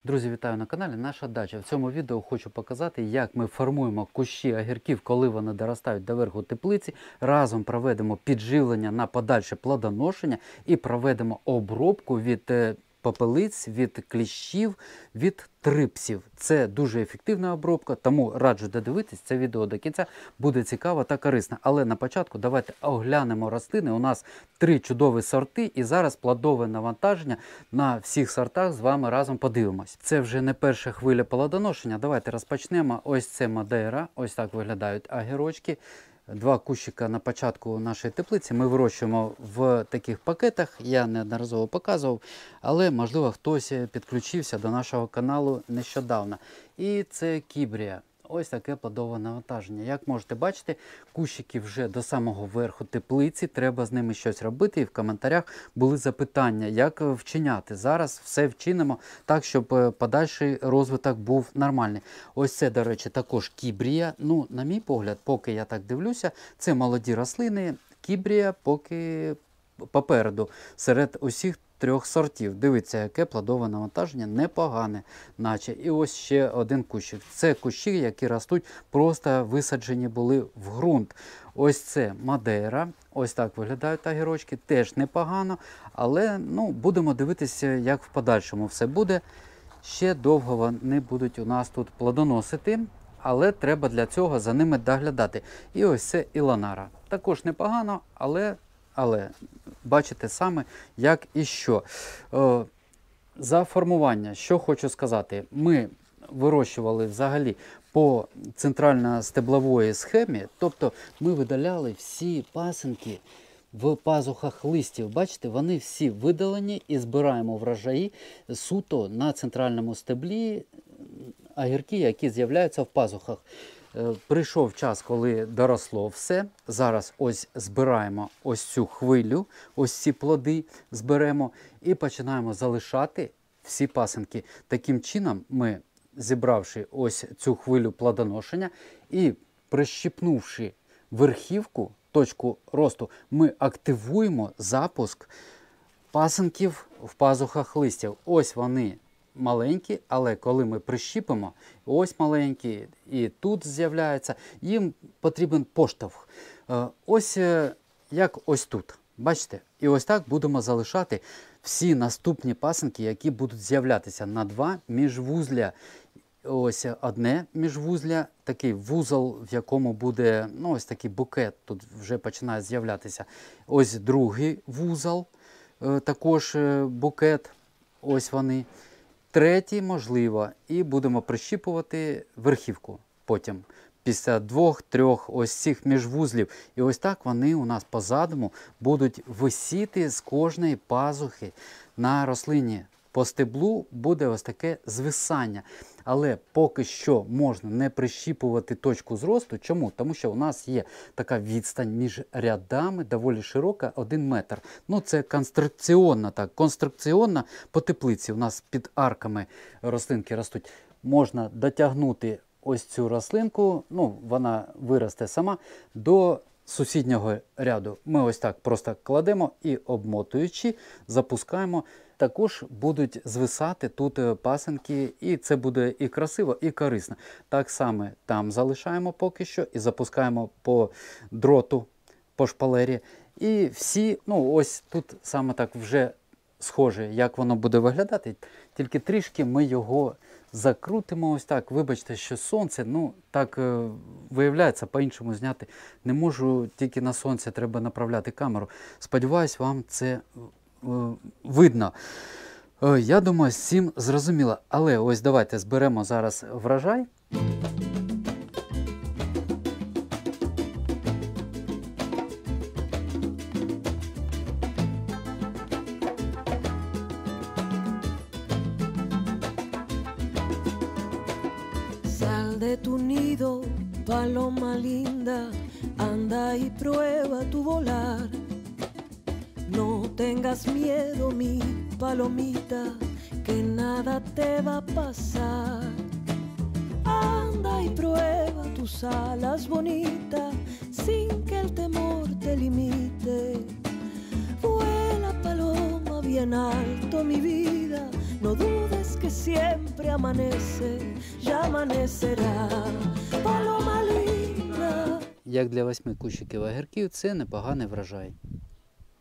Друзі, вітаю на каналі Наша Дача. В цьому відео хочу показати, як ми формуємо кущі огірків, коли вони доростають до верху теплиці. Разом проведемо підживлення на подальше плодоношення і проведемо обробку від попелиць, від кліщів, від трипсів. Це дуже ефективна обробка, тому раджу додивитись це відео до кінця. Буде цікаво та корисно. Але на початку давайте оглянемо рослини. У нас 3 чудові сорти і зараз плодове навантаження на всіх сортах з вами разом подивимось. Це вже не перша хвиля плодоношення. Давайте розпочнемо. Ось це Мадейра. Ось так виглядають огірочки. 2 кущика на початку нашої теплиці ми вирощуємо в таких пакетах, я неодноразово показував, але можливо хтось підключився до нашого каналу нещодавно. І це Кібрія. Ось таке плодове навантаження. Як можете бачити, кущики вже до самого верху теплиці, треба з ними щось робити. І в коментарях були запитання, як вчиняти. Зараз все вчинимо так, щоб подальший розвиток був нормальний. Ось це, до речі, також Кібрія. Ну, на мій погляд, поки я так дивлюся, це молоді рослини. Кібрія поки попереду серед усіх 3 сортів. Дивіться, яке плодове навантаження, непогане, наче. І ось ще один кущик. Це кущі, які ростуть, просто висаджені були в ґрунт. Ось це Мадейра. Ось так виглядають огірочки. Теж непогано, але будемо дивитися, як в подальшому все буде. Ще довго вони будуть у нас тут плодоносити, але треба для цього за ними доглядати. І ось це Іланара. Також непогано, але бачите саме, як і що. За формування, що хочу сказати, ми вирощували взагалі по центрально-стеблової схемі, тобто ми видаляли всі пасинки в пазухах листів. Бачите, вони всі видалені і збираємо врожаї суто на центральному стеблі огірки, які з'являються в пазухах. Прийшов час, коли доросло все. Зараз ось збираємо ось цю хвилю, ось ці плоди зберемо і починаємо залишати всі пасинки. Таким чином ми, зібравши ось цю хвилю плодоношення і прищипнувши верхівку, точку росту, ми активуємо запуск пасинків в пазухах листів. Ось вони маленькі, але коли ми прищіпимо, ось маленькі, і тут з'являється, їм потрібен поштовх. Ось як ось тут. Бачите? І ось так будемо залишати всі наступні пасинки, які будуть з'являтися на 2 міжвузля. Ось одне міжвузля, такий вузол, в якому буде ось такий букет, тут вже починає з'являтися. Ось другий вузол, також букет, ось вони. Третій, можливо, і будемо прищіпувати верхівку потім, після 2-3 ось цих міжвузлів. І ось так вони у нас по задуму будуть висіти з кожної пазухи на рослині. По стеблу буде ось таке звисання. Але поки що можна не прищіпувати точку зросту. Чому? Тому що у нас є така відстань між рядами, доволі широка, 1 метр. Це конструкційно, так, конструкційно по теплиці. У нас під арками рослинки ростуть. Можна дотягнути ось цю рослинку, вона виросте сама, до сусіднього ряду. Ми ось так просто кладемо і, обмотуючи, запускаємо. Також будуть звисати тут пасинки, і це буде і красиво, і корисно. Так само там залишаємо поки що і запускаємо по дроту, по шпалері. І всі, ось тут саме так вже схоже, як воно буде виглядати. Тільки трішки ми його закрутимо ось так. Вибачте, що сонце, так виявляється, по-іншому зняти не можу, тільки на сонце треба направляти камеру. Сподіваюсь, вам це видно. Я думаю, з цим зрозуміло. Але ось давайте зберемо зараз врожай. Sal de tu nido, paloma linda, anda y prueba tu volar. No tengas miedo, mi palomita, que nada te va a pasar. Anda y prueba tus alas bonitas, sin que el temor te limite. Vuela paloma bien alto, mi vida, No dudes que siempre amanece, ya amanecerá. Paloma linda. Як для 8 кущиків огірків, це непоганий врожай.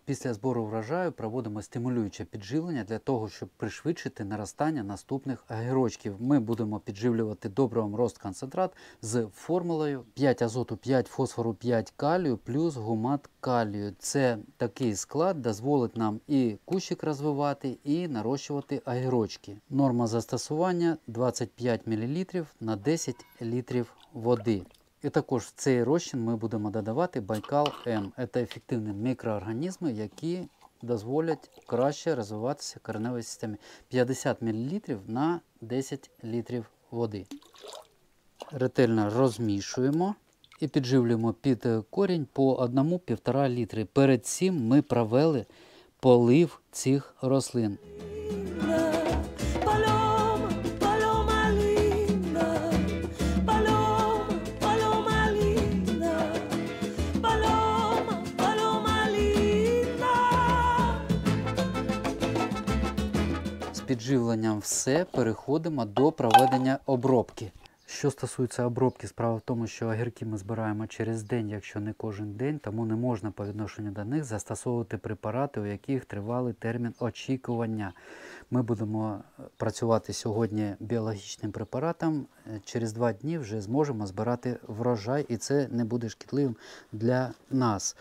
Після збору врожаю проводимо стимулююче підживлення для того, щоб пришвидшити наростання наступних огірочків. Ми будемо підживлювати добривом Ростконцентрат з формулою 5 азоту, 5 фосфору, 5 калію плюс гумат калію. Це такий склад дозволить нам і кущик розвивати, і нарощувати огірочки. Норма застосування 25 мл на 10 літрів води. І також в цей розчин ми будемо додавати Байкал М. Це ефективні мікроорганізми, які дозволять краще розвиватися кореневій системі. 50 мл на 10 літрів води. Ретельно розмішуємо і підживлюємо під корінь по 1-1,5 літри. Перед цим ми провели полив цих рослин. Paloma, paloma linda. Paloma, paloma linda. Paloma, paloma linda. З підживленням все, переходимо до проведення обробки. Що стосується обробки, справа в тому, що огірки ми збираємо через день, якщо не кожен день, тому не можна по відношенню до них застосовувати препарати, у яких тривалий термін очікування. Ми будемо працювати сьогодні біологічним препаратом, через 2 дні вже зможемо збирати врожай і це не буде шкідливим для нас.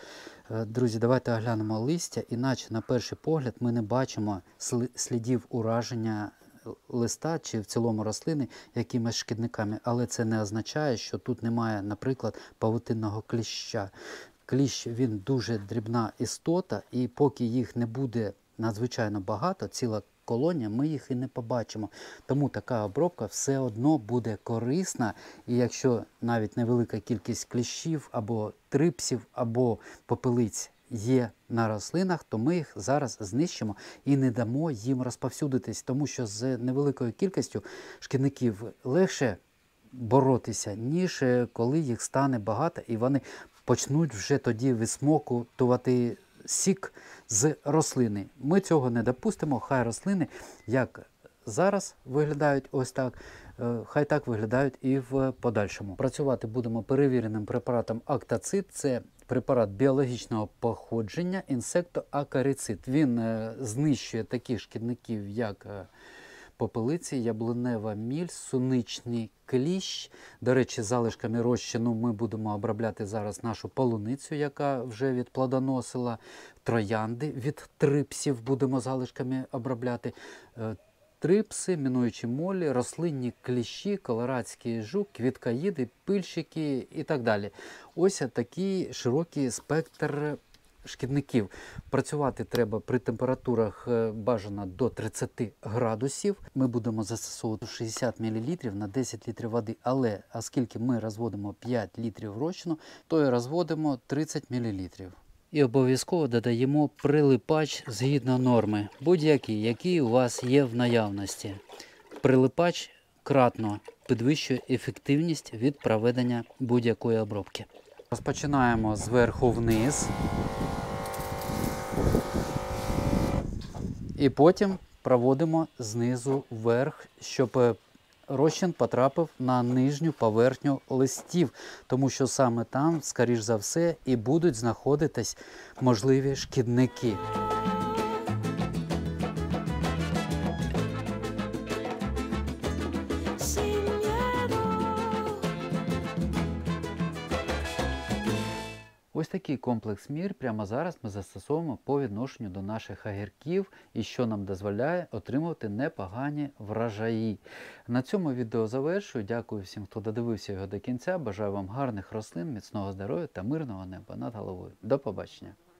Друзі, давайте оглянемо листя, іначе на перший погляд ми не бачимо слідів ураження листа чи в цілому рослини якимись шкідниками, але це не означає, що тут немає, наприклад, павутинного кліща. Кліщ, він дуже дрібна істота, і поки їх не буде надзвичайно багато, ціла колонія, ми їх і не побачимо. Тому така обробка все одно буде корисна, і якщо навіть невелика кількість кліщів або трипсів, або попелиць є на рослинах, то ми їх зараз знищимо і не дамо їм розповсюдитись, тому що з невеликою кількістю шкідників легше боротися, ніж коли їх стане багато і вони почнуть вже тоді висмокувати сік з рослини. Ми цього не допустимо, хай рослини, як зараз виглядають ось так, хай так виглядають і в подальшому. Працювати будемо перевіреним препаратом Актацид. Це препарат біологічного походження інсектоакарицид. Він знищує таких шкідників, як попелиці, яблунева міль, суничний кліщ. До речі, залишками розчину ми будемо обробляти зараз нашу полуницю, яка вже відплодоносила, троянди від трипсів будемо залишками обробляти. Трипси, мінуючі молі, рослинні кліщі, колорадський жук, квіткоїди, пильщики і так далі. Ось такий широкий спектр шкідників. Працювати треба при температурах бажано до 30 градусів. Ми будемо застосовувати 60 мл на 10 літрів води, але оскільки ми розводимо 5 літрів розчину, то і розводимо 30 мл. І обов'язково додаємо прилипач згідно норми, будь-який, який у вас є в наявності. Прилипач кратно підвищує ефективність від проведення будь-якої обробки. Розпочинаємо зверху вниз. І потім проводимо знизу вверх, щоб розчин потрапив на нижню поверхню листів, тому що саме там, скоріш за все, і будуть знаходитись можливі шкідники. Sin miedo. Ось такий комплекс мір прямо зараз ми застосовуємо по відношенню до наших огірків, і що нам дозволяє отримувати непогані врожаї. На цьому відео завершую. Дякую всім, хто додивився його до кінця. Бажаю вам гарних рослин, міцного здоров'я та мирного неба над головою. До побачення!